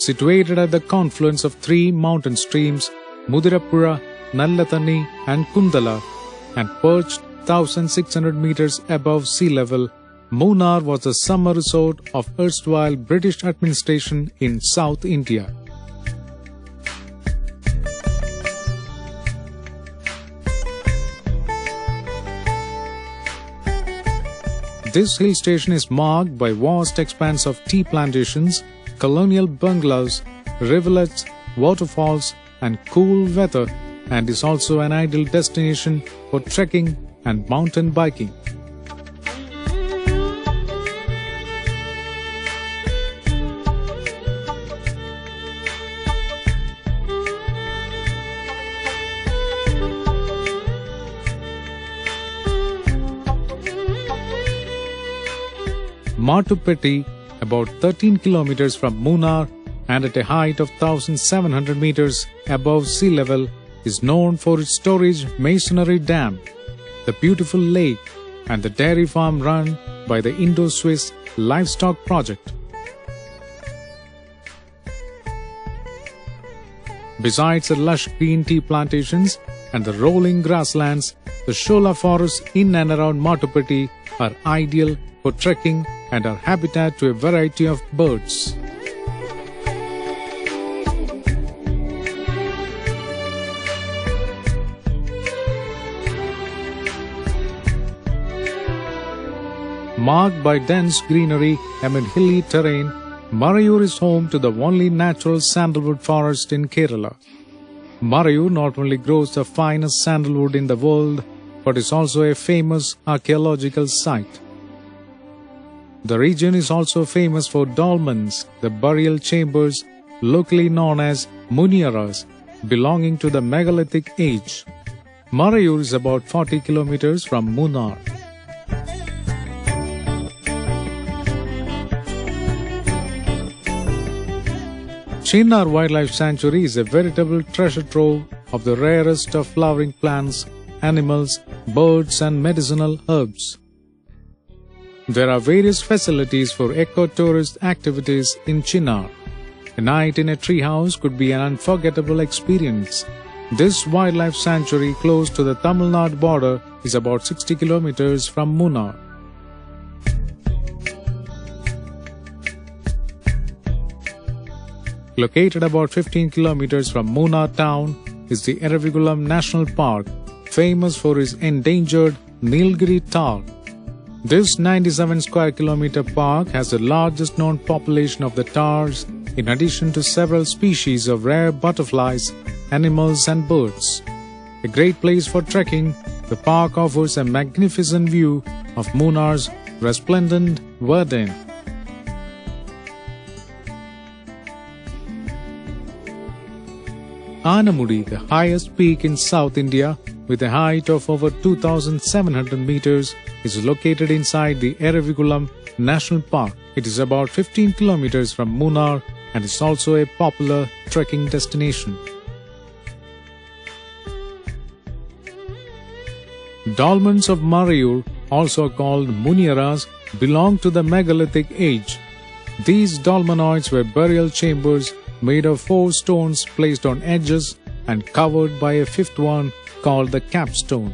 situated at the confluence of three mountain streams, Muthirappuzha, Nallathanni and Kundala, and perched 1,600 meters above sea level, Munnar was the summer resort of erstwhile British administration in South India. This hill station is marked by vast expanse of tea plantations, colonial bungalows, rivulets, waterfalls and cool weather, and is also an ideal destination for trekking and mountain biking. Matupeti, about 13 kilometers from Munnar and at a height of 1,700 meters above sea level, is known for its storage masonry dam, the beautiful lake and the dairy farm run by the Indo-Swiss Livestock Project. Besides the lush green tea plantations and the rolling grasslands, the Shola forests in and around Matupeti are ideal for trekking and are habitat to a variety of birds. Marked by dense greenery amid hilly terrain, Marayur is home to the only natural sandalwood forest in Kerala. Marayur not only grows the finest sandalwood in the world, but is also a famous archaeological site. The region is also famous for dolmens, the burial chambers locally known as Muniyaras, belonging to the megalithic age. Marayur is about 40 kilometers from Munnar. Chinnar Wildlife Sanctuary is a veritable treasure trove of the rarest of flowering plants, animals, birds and medicinal herbs. There are various facilities for eco-tourist activities in Chinnar. A night in a treehouse could be an unforgettable experience. This wildlife sanctuary close to the Tamil Nadu border is about 60 kilometers from Munnar. Located about 15 kilometers from Munnar town is the Eravikulam National Park, famous for its endangered Nilgiri tahr. This 97 square kilometer park has the largest known population of the tahrs, in addition to several species of rare butterflies, animals and birds. A great place for trekking, the park offers a magnificent view of Munnar's resplendent verdant. Anamudi, the highest peak in South India, with a height of over 2,700 meters, is located inside the Eravikulam National Park. It is about 15 kilometers from Munnar and is also a popular trekking destination. Dolmens of Marayur, also called Muniyaras, belong to the megalithic age. These dolmenoids were burial chambers made of 4 stones placed on edges and covered by a 5th one called the capstone.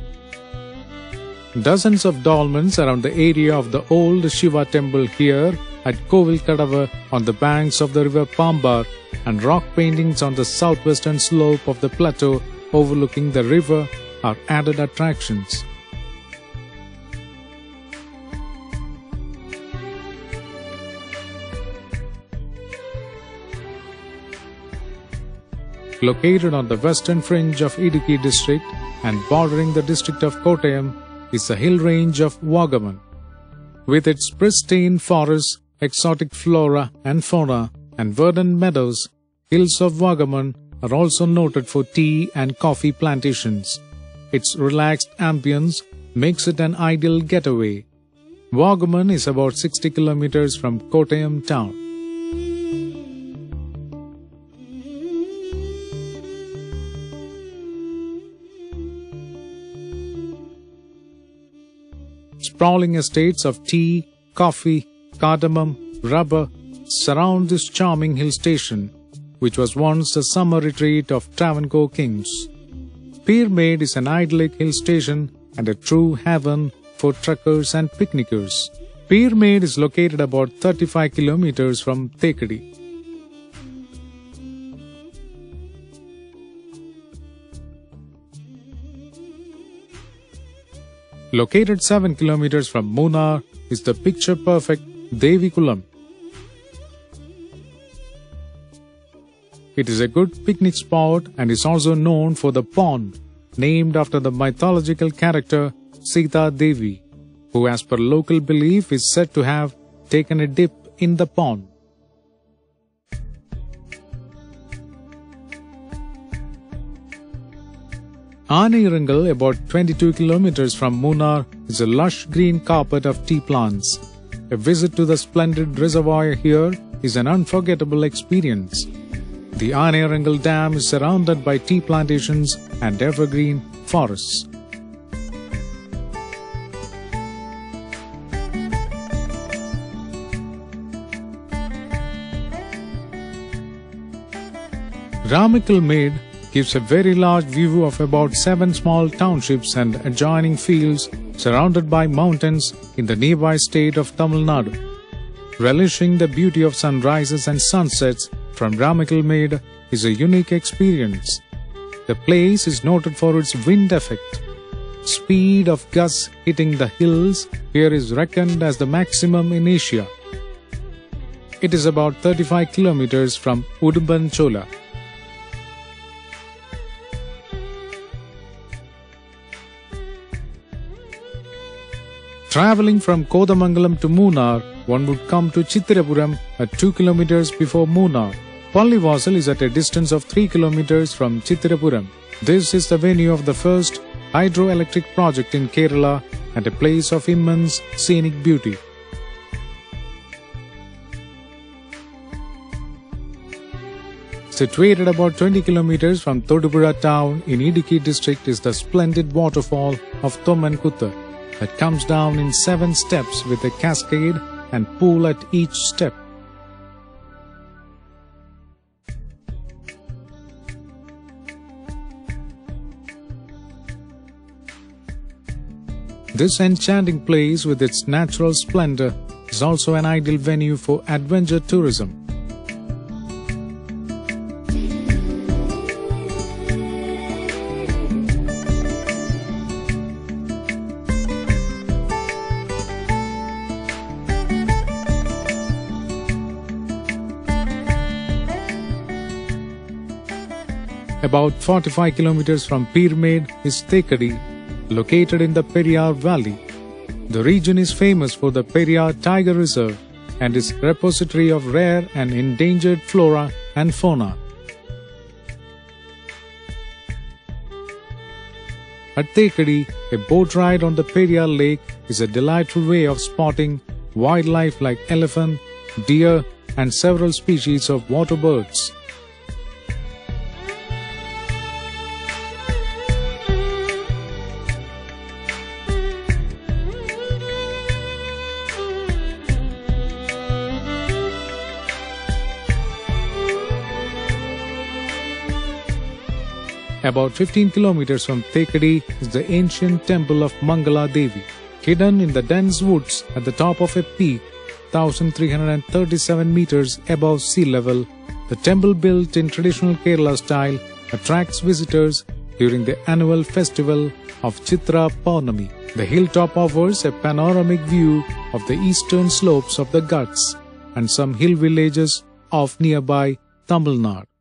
Dozens of dolmens around the area of the old Shiva temple here at Kovilkadava on the banks of the river Pambar and rock paintings on the southwestern slope of the plateau overlooking the river are added attractions. Located on the western fringe of Idukki district and bordering the district of Kottayam is the hill range of Vagaman. With its pristine forests, exotic flora and fauna, and verdant meadows, hills of Vagaman are also noted for tea and coffee plantations. Its relaxed ambience makes it an ideal getaway. Vagaman is about 60 kilometers from Kottayam town. Sprawling estates of tea, coffee, cardamom, rubber surround this charming hill station, which was once the summer retreat of Travancore kings. Pyramid is an idyllic hill station and a true haven for truckers and picnickers. Pyramid is located about 35 kilometers from Thekkady. Located 7 kilometers from Munnar is the picture-perfect Devikulam. It is a good picnic spot and is also known for the pond, named after the mythological character Sita Devi, who as per local belief is said to have taken a dip in the pond. Anirangal, about 22 kilometers from Munnar, is a lush green carpet of tea plants. A visit to the splendid reservoir here is an unforgettable experience. The Anirangal Dam is surrounded by tea plantations and evergreen forests. Ramikal gives a very large view of about 7 small townships and adjoining fields surrounded by mountains in the nearby state of Tamil Nadu. Relishing the beauty of sunrises and sunsets from Ramikal is a unique experience. The place is noted for its wind effect. Speed of gusts hitting the hills here is reckoned as the maximum in Asia. It is about 35 kilometers from Udumbanchola. Traveling from Kodamangalam to Munnar, one would come to Chitirapuram at 2 kilometers before Munnar. Pallivasal is at a distance of 3 kilometers from Chitirapuram. This is the venue of the first hydroelectric project in Kerala and a place of immense scenic beauty. Situated about 20 kilometers from Thodupuzha town in Idukki district is the splendid waterfall of Thommankuttu that comes down in 7 steps with a cascade and pool at each step. This enchanting place with its natural splendor is also an ideal venue for adventure tourism. About 45 kilometers from Pyramid is Thekkady, located in the Periyar Valley. The region is famous for the Periyar Tiger Reserve and is repository of rare and endangered flora and fauna. At Thekkady, a boat ride on the Periyar Lake is a delightful way of spotting wildlife like elephant, deer, and several species of water birds. About 15 kilometers from Thekkady is the ancient temple of Mangala Devi. Hidden in the dense woods at the top of a peak 1,337 meters above sea level, the temple, built in traditional Kerala style, attracts visitors during the annual festival of Chitra Paurnami. The hilltop offers a panoramic view of the eastern slopes of the Ghats and some hill villages of nearby Tamil Nadu.